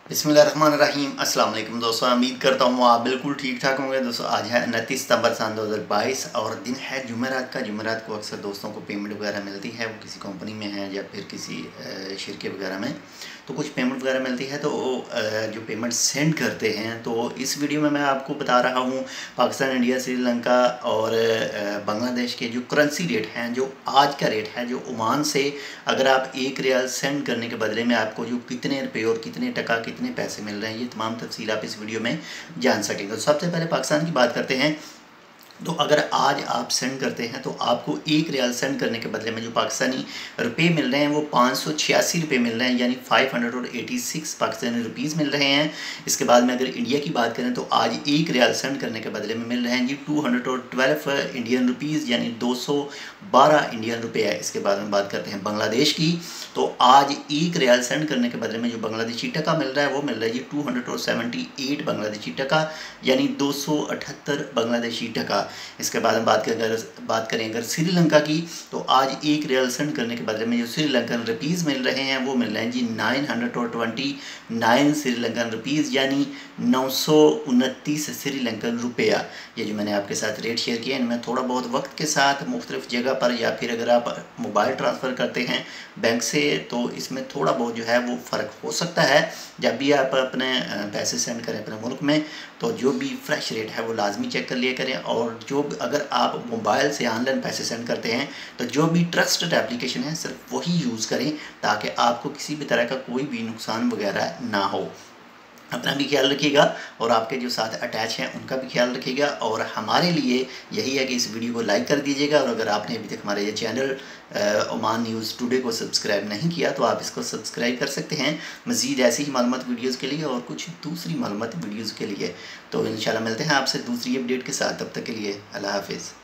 बिस्मिल्लाहिर्रहमानिर्रहीम। अस्सलाम वालेकुम दोस्तों, उम्मीद करता हूँ आप बिल्कुल ठीक ठाक होंगे। दोस्तों आज है 29 सितंबर सन 2022 और दिन है जुमेरात का। जुमेरात को अक्सर दोस्तों को पेमेंट वगैरह मिलती है, वो किसी कंपनी में है या फिर किसी शिरके वगैरह में, तो कुछ पेमेंट वगैरह मिलती है। तो जो पेमेंट सेंड करते हैं, तो इस वीडियो में मैं आपको बता रहा हूँ पाकिस्तान, इंडिया, श्रीलंका और बांग्लादेश के जो करेंसी रेट हैं, जो आज का रेट है, जो ओमान से अगर आप 1 रियाल सेंड करने के बदले में आपको जो कितने रुपये और कितने टका कितने पैसे मिल रहे हैं, ये तमाम तफसील आप इस वीडियो में जान सकेंगे। तो सबसे पहले पाकिस्तान की बात करते हैं। तो अगर आज आप सेंड करते हैं तो आपको 1 रियाल सेंड करने के बदले में जो पाकिस्तानी रुपए मिल रहे हैं वो 586 रुपये मिल रहे हैं, यानी 586 पाकिस्तानी रुपीज़ मिल रहे हैं। इसके बाद में अगर इंडिया की बात करें तो आज 1 रियाल सेंड करने के बदले में मिल रहे हैं जी 212 इंडियन रुपीज़, यानी 212 इंडियन रुपये है। इसके बाद में बात करते हैं बांग्लादेश की, तो आज 1 रियाल सेंड करने के बदले में जो बांग्लादेशी टका मिल रहा है वो मिल रहा है जी 278 बांग्लादेशी टका, यानी 278 बांग्लादेशी टका। इसके बाद हम बात करें अगर श्रीलंका की, तो आज 1 रियाल सेंड करने के बदले में जो श्रीलंकन रुपीज़ मिल रहे हैं वो मिल रहे हैं जी 929 श्रीलंकन रुपीज़, यानी 929 श्रीलंकन रुपया। ये जो मैंने आपके साथ रेट शेयर किया, इनमें थोड़ा बहुत वक्त के साथ मुख्तलिफ जगह पर या फिर अगर आप मोबाइल ट्रांसफ़र करते हैं बैंक से, तो इसमें थोड़ा बहुत जो है वो फ़र्क हो सकता है। जब भी आप अपने पैसे सेंड करें अपने मुल्क में, तो जो भी फ्रेश रेट है वो लाजमी चेक कर लिया करें। और जो अगर आप मोबाइल से ऑनलाइन पैसे सेंड करते हैं तो जो भी ट्रस्टेड एप्लीकेशन है सिर्फ वही यूज़ करें, ताकि आपको किसी भी तरह का कोई भी नुकसान वगैरह ना हो। अपना भी ख्याल रखिएगा और आपके जो साथ अटैच हैं उनका भी ख्याल रखिएगा। और हमारे लिए यही है कि इस वीडियो को लाइक कर दीजिएगा, और अगर आपने अभी तक हमारे ये चैनल ओमान न्यूज़ टुडे को सब्सक्राइब नहीं किया तो आप इसको सब्सक्राइब कर सकते हैं मज़ीद ऐसी ही मालूमात वीडियोज़ के लिए और कुछ दूसरी मालूमात वीडियोज़ के लिए। तो इंशाल्लाह मिलते हैं आपसे दूसरी अपडेट के साथ, तब तक के लिए अल्लाह हाफिज़।